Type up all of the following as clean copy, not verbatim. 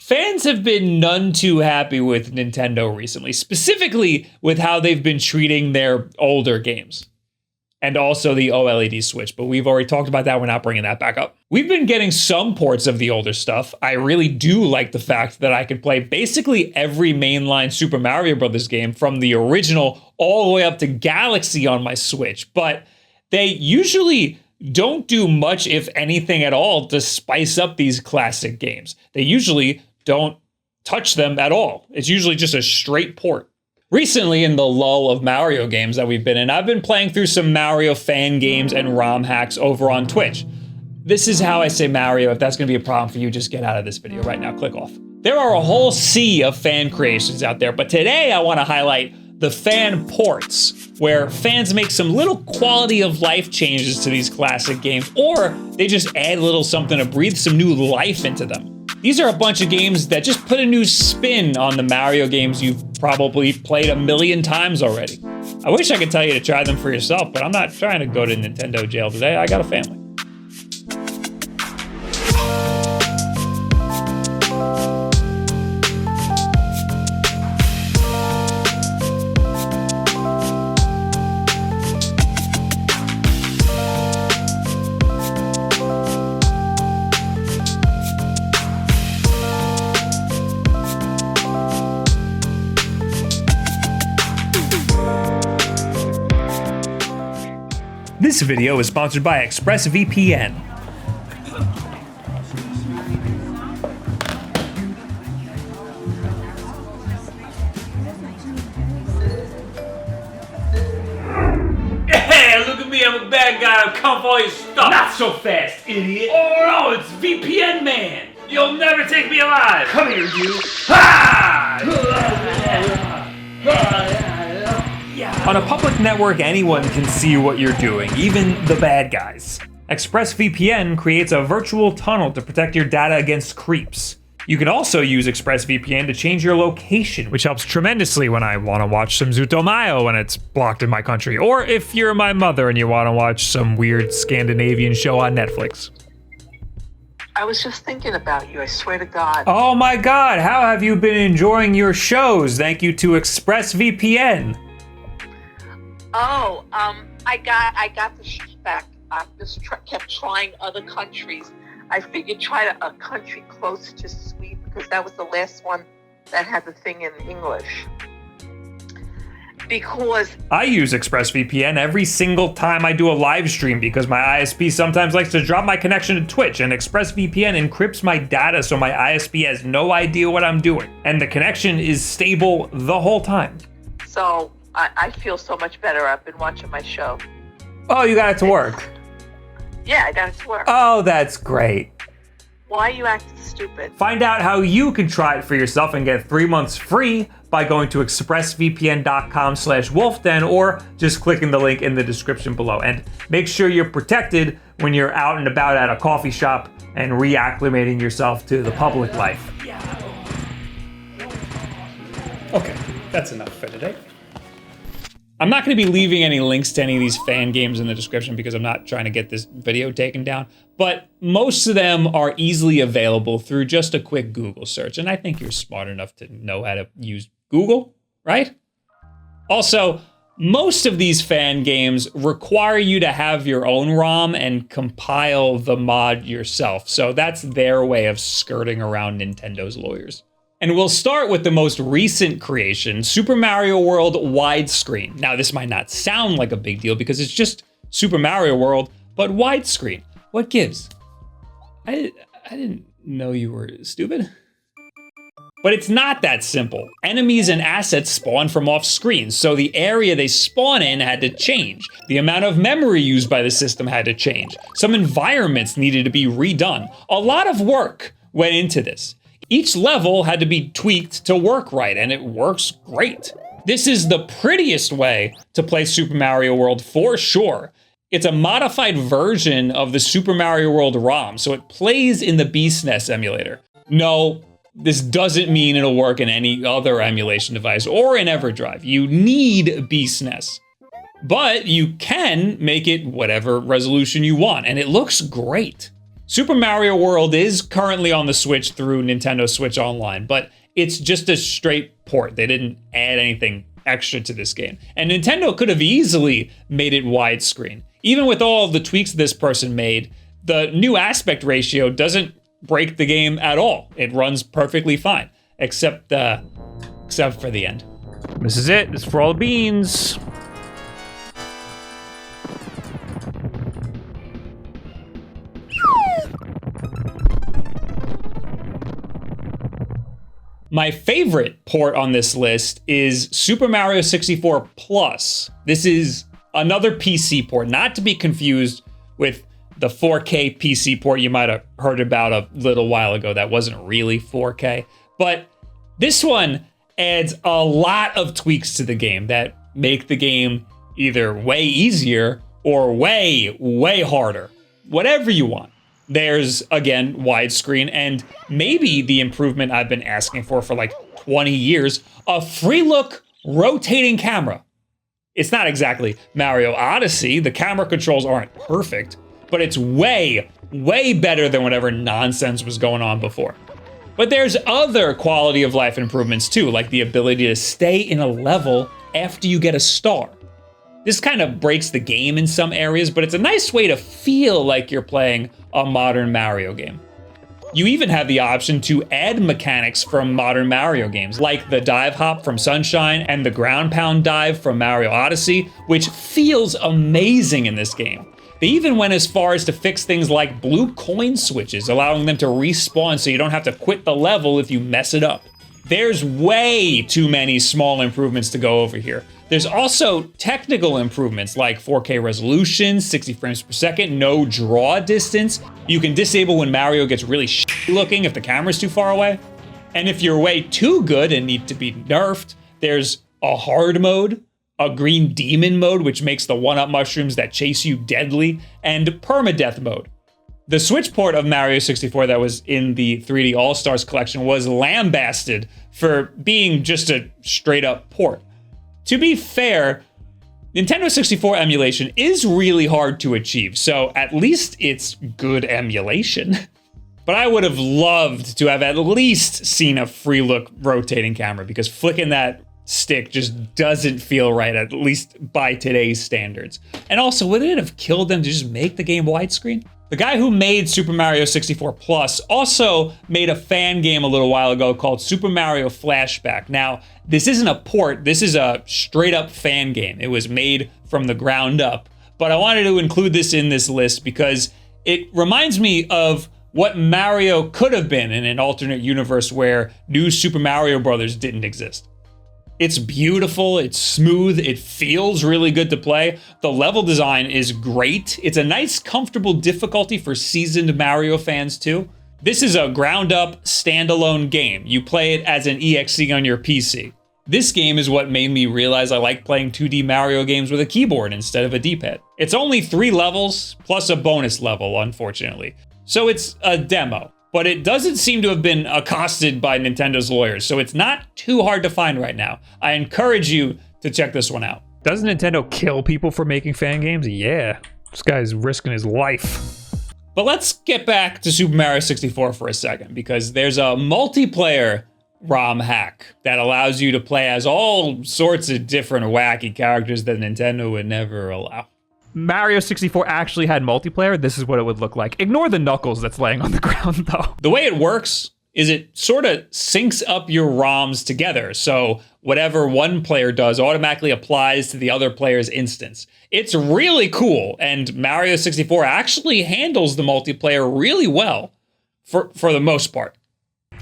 Fans have been none too happy with Nintendo recently, specifically with how they've been treating their older games. And also the OLED Switch, but we've already talked about that. We're not bringing that back up. We've been getting some ports of the older stuff. I really do like the fact that I could play basically every mainline Super Mario Bros. Game from the original all the way up to Galaxy on my Switch, but they usually don't do much, if anything at all, to spice up these classic games. They usually don't touch them at all. It's usually just a straight port. Recently, in the lull of Mario games that we've been in, I've been playing through some Mario fan games and ROM hacks over on Twitch. This is how I say Mario. If that's going to be a problem for you, just get out of this video right now. Click off. There are a whole sea of fan creations out there, but today I want to highlight the fan ports, where fans make some little quality of life changes to these classic games, or they just add a little something to breathe some new life into them. These are a bunch of games that just put a new spin on the Mario games you've probably played a million times already. I wish I could tell you to try them for yourself, but I'm not trying to go to Nintendo jail today. I got a family. This video is sponsored by ExpressVPN. Hey, look at me, I'm a bad guy, I'll come for all your stuff. Not so fast, idiot. Oh no, it's VPN Man. You'll never take me alive. Come here, you. Ha! On a public network, anyone can see what you're doing, even the bad guys. ExpressVPN creates a virtual tunnel to protect your data against creeps. You can also use ExpressVPN to change your location, which helps tremendously when I want to watch some Zutomayo when it's blocked in my country, or if you're my mother and you want to watch some weird Scandinavian show on Netflix. I was just thinking about you, I swear to God. Oh my God, how have you been enjoying your shows? Thank you to ExpressVPN. Oh, I got the feedback. I just kept trying other countries. I figured try a country close to Sweden because that was the last one that had the thing in English. Because I use ExpressVPN every single time I do a live stream because my ISP sometimes likes to drop my connection to Twitch, and ExpressVPN encrypts my data so my ISP has no idea what I'm doing. And the connection is stable the whole time. So I feel so much better. I've been watching my show. Oh, you got it to work. Yeah, I got it to work. Oh, that's great. Why are you acting stupid? Find out how you can try it for yourself and get 3 months free by going to expressvpn.com/wolfden or just clicking the link in the description below. And make sure you're protected when you're out and about at a coffee shop and reacclimating yourself to the public life. Okay, that's enough for today. I'm not going to be leaving any links to any of these fan games in the description because I'm not trying to get this video taken down, but most of them are easily available through just a quick Google search, and I think you're smart enough to know how to use Google, right? Also, most of these fan games require you to have your own ROM and compile the mod yourself, so that's their way of skirting around Nintendo's lawyers. And we'll start with the most recent creation, Super Mario World Widescreen. Now, this might not sound like a big deal because it's just Super Mario World, but widescreen. What gives? I didn't know you were stupid. But it's not that simple. Enemies and assets spawn from off screen, so the area they spawn in had to change. The amount of memory used by the system had to change. Some environments needed to be redone. A lot of work went into this. Each level had to be tweaked to work right, and it works great. This is the prettiest way to play Super Mario World for sure. It's a modified version of the Super Mario World ROM, so it plays in the BSNES emulator. No, this doesn't mean it'll work in any other emulation device or in EverDrive. You need BSNES. But you can make it whatever resolution you want, and it looks great. Super Mario World is currently on the Switch through Nintendo Switch Online, but it's just a straight port. They didn't add anything extra to this game. And Nintendo could have easily made it widescreen. Even with all of the tweaks this person made, the new aspect ratio doesn't break the game at all. It runs perfectly fine, except for the end. This is it. This is for all the beans. My favorite port on this list is Super Mario 64 Plus. This is another PC port, not to be confused with the 4K PC port you might have heard about a little while ago that wasn't really 4K. But this one adds a lot of tweaks to the game that make the game either way easier or way, way harder. Whatever you want. There's, again, widescreen, and maybe the improvement I've been asking for like 20 years, a free look rotating camera. It's not exactly Mario Odyssey. The camera controls aren't perfect, but it's way, way better than whatever nonsense was going on before. But there's other quality of life improvements too, like the ability to stay in a level after you get a star. This kind of breaks the game in some areas, but it's a nice way to feel like you're playing a modern Mario game. You even have the option to add mechanics from modern Mario games, like the dive hop from Sunshine and the ground pound dive from Mario Odyssey, which feels amazing in this game. They even went as far as to fix things like blue coin switches, allowing them to respawn so you don't have to quit the level if you mess it up. There's way too many small improvements to go over here. There's also technical improvements like 4K resolution, 60 frames per second, no draw distance. You can disable when Mario gets really shitty looking if the camera's too far away. And if you're way too good and need to be nerfed, there's a hard mode, a green demon mode, which makes the one-up mushrooms that chase you deadly, and permadeath mode. The Switch port of Mario 64 that was in the 3D All-Stars collection was lambasted for being just a straight-up port. To be fair, Nintendo 64 emulation is really hard to achieve, so at least it's good emulation. But I would have loved to have at least seen a free look rotating camera, because flicking that stick just doesn't feel right, at least by today's standards. And also, would it have killed them to just make the game widescreen? The guy who made Super Mario 64 Plus also made a fan game a little while ago called Super Mario Flashback. Now, this isn't a port, this is a straight up fan game. It was made from the ground up. But I wanted to include this in this list because it reminds me of what Mario could have been in an alternate universe where New Super Mario Bros. Didn't exist. It's beautiful, it's smooth, it feels really good to play. The level design is great. It's a nice, comfortable difficulty for seasoned Mario fans too. This is a ground-up, standalone game. You play it as an EXE on your PC. This game is what made me realize I like playing 2D Mario games with a keyboard instead of a D-pad. It's only 3 levels, plus a bonus level, unfortunately. So it's a demo. But it doesn't seem to have been accosted by Nintendo's lawyers, so it's not too hard to find right now. I encourage you to check this one out. Doesn't Nintendo kill people for making fan games? Yeah. This guy's risking his life. But let's get back to Super Mario 64 for a second, because there's a multiplayer ROM hack that allows you to play as all sorts of different wacky characters that Nintendo would never allow. Mario 64 actually had multiplayer, this is what it would look like. Ignore the Knuckles that's laying on the ground, though. The way it works is it sort of syncs up your ROMs together, so whatever one player does automatically applies to the other player's instance. It's really cool, and Mario 64 actually handles the multiplayer really well, for the most part. All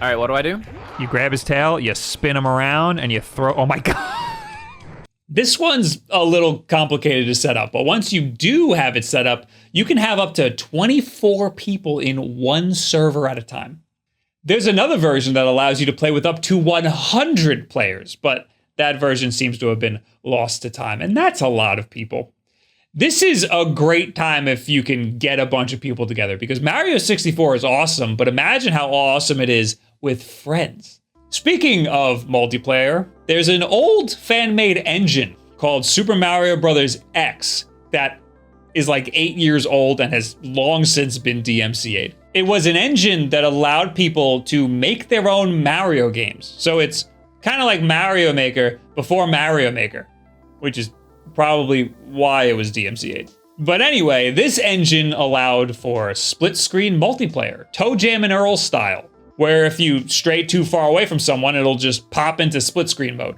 right, what do I do? You grab his tail, you spin him around, and you throw, oh my god. This one's a little complicated to set up, but once you do have it set up, you can have up to 24 people in one server at a time. There's another version that allows you to play with up to 100 players, but that version seems to have been lost to time, and that's a lot of people. This is a great time if you can get a bunch of people together, because Mario 64 is awesome, but imagine how awesome it is with friends. Speaking of multiplayer, there's an old fan-made engine called Super Mario Bros. X that is like 8 years old and has long since been DMCA'd. It was an engine that allowed people to make their own Mario games. So it's kind of like Mario Maker before Mario Maker, which is probably why it was DMCA'd. But anyway, this engine allowed for split screen multiplayer, Toe Jam and Earl style, where if you stray too far away from someone, it'll just pop into split screen mode.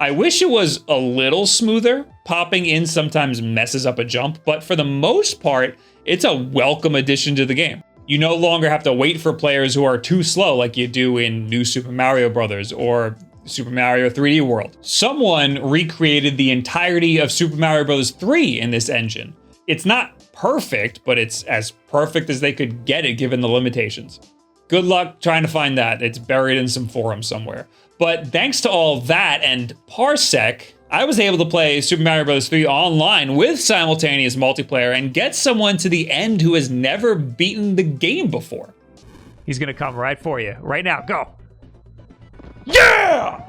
I wish it was a little smoother. Popping in sometimes messes up a jump, but for the most part, it's a welcome addition to the game. You no longer have to wait for players who are too slow like you do in New Super Mario Bros. Or Super Mario 3D World. Someone recreated the entirety of Super Mario Bros. 3 in this engine. It's not perfect, but it's as perfect as they could get it given the limitations. Good luck trying to find that. It's buried in some forum somewhere. But thanks to all that and Parsec, I was able to play Super Mario Bros. 3 online with simultaneous multiplayer and get someone to the end who has never beaten the game before. He's gonna come right for you. Right now, go. Yeah!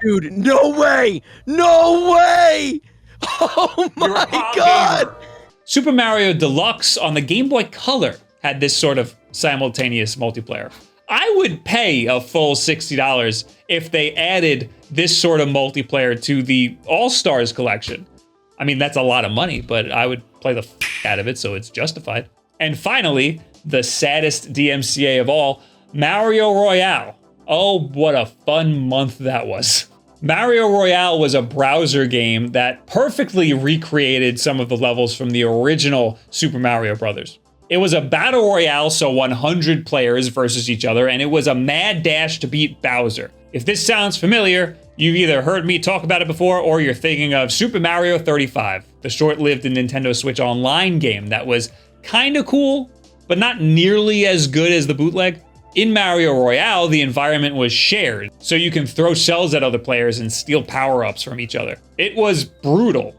Dude, no way! No way! Oh my god! Super Mario Deluxe on the Game Boy Color had this sort of simultaneous multiplayer. I would pay a full $60 if they added this sort of multiplayer to the All-Stars collection. I mean, that's a lot of money, but I would play the out of it, so it's justified. And finally, the saddest DMCA of all, Mario Royale. Oh, what a fun month that was. Mario Royale was a browser game that perfectly recreated some of the levels from the original Super Mario Bros. It was a battle royale, so 100 players versus each other, and it was a mad dash to beat Bowser. If this sounds familiar, you've either heard me talk about it before or you're thinking of Super Mario 35, the short-lived Nintendo Switch Online game that was kinda cool, but not nearly as good as the bootleg. In Mario Royale, the environment was shared, so you can throw shells at other players and steal power-ups from each other. It was brutal.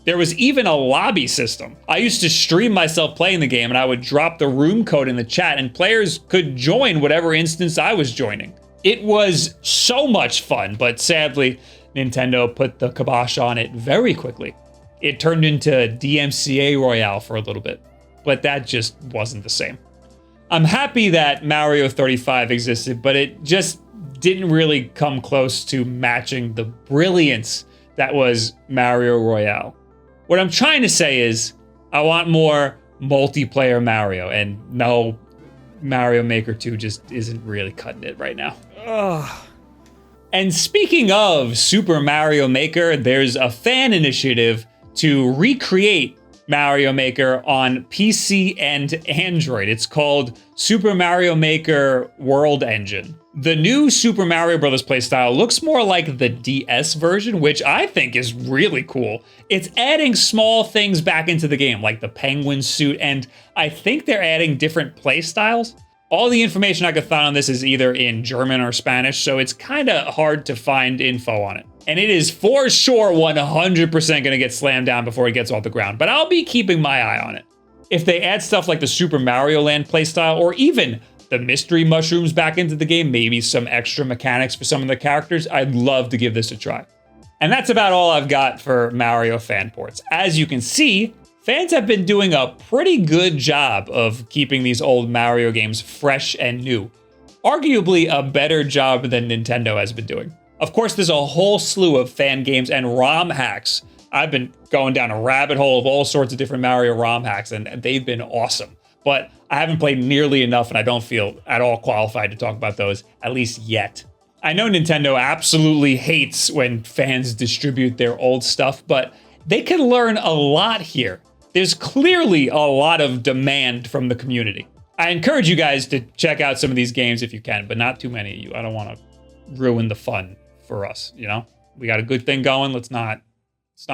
There was even a lobby system. I used to stream myself playing the game and I would drop the room code in the chat and players could join whatever instance I was joining. It was so much fun, but sadly, Nintendo put the kibosh on it very quickly. It turned into DMCA Royale for a little bit, but that just wasn't the same. I'm happy that Mario 35 existed, but it just didn't really come close to matching the brilliance that was Mario Royale. What I'm trying to say is, I want more multiplayer Mario, and no, Mario Maker 2 just isn't really cutting it right now. Ugh. And speaking of Super Mario Maker, there's a fan initiative to recreate Mario Maker on PC and Android. It's called Super Mario Maker World Engine. The new Super Mario Bros. Playstyle looks more like the DS version, which I think is really cool. It's adding small things back into the game, like the penguin suit, and I think they're adding different playstyles. All the information I could find on this is either in German or Spanish, so it's kind of hard to find info on it. And it is for sure 100% going to get slammed down before it gets off the ground, but I'll be keeping my eye on it. If they add stuff like the Super Mario Land playstyle, or even the mystery mushrooms back into the game, maybe some extra mechanics for some of the characters, I'd love to give this a try. And that's about all I've got for Mario fan ports. As you can see, fans have been doing a pretty good job of keeping these old Mario games fresh and new. Arguably a better job than Nintendo has been doing. Of course, there's a whole slew of fan games and ROM hacks. I've been going down a rabbit hole of all sorts of different Mario ROM hacks, and they've been awesome. But I haven't played nearly enough, and I don't feel at all qualified to talk about those, at least yet. I know Nintendo absolutely hates when fans distribute their old stuff, but they can learn a lot here. There's clearly a lot of demand from the community. I encourage you guys to check out some of these games if you can, but not too many of you. I don't want to ruin the fun for us, you know? We got a good thing going, let's not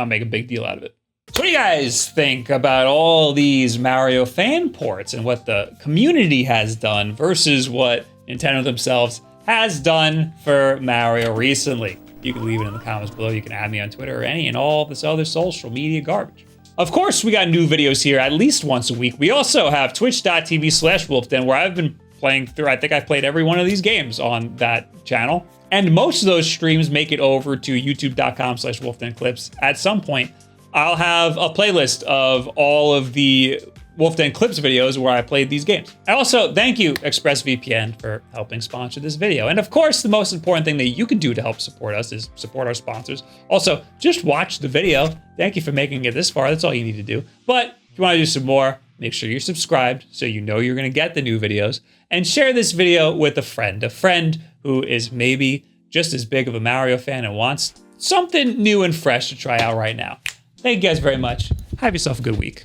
make a big deal out of it. So what do you guys think about all these Mario fan ports and what the community has done versus what Nintendo themselves has done for Mario recently? You can leave it in the comments below. You can add me on Twitter or any and all this other social media garbage. Of course, we got new videos here at least once a week. We also have twitch.tv/WolffDen, where I've been playing through, I think I've played every one of these games on that channel. And most of those streams make it over to youtube.com/WolffDenClips at some point. I'll have a playlist of all of the Wulff Den Clips videos where I played these games. I also thank you, ExpressVPN, for helping sponsor this video. And of course, the most important thing that you can do to help support us is support our sponsors. Also, just watch the video. Thank you for making it this far. That's all you need to do. But if you want to do some more, make sure you're subscribed so you know you're going to get the new videos. And share this video with a friend who is maybe just as big of a Mario fan and wants something new and fresh to try out right now. Thank you guys very much. Have yourself a good week.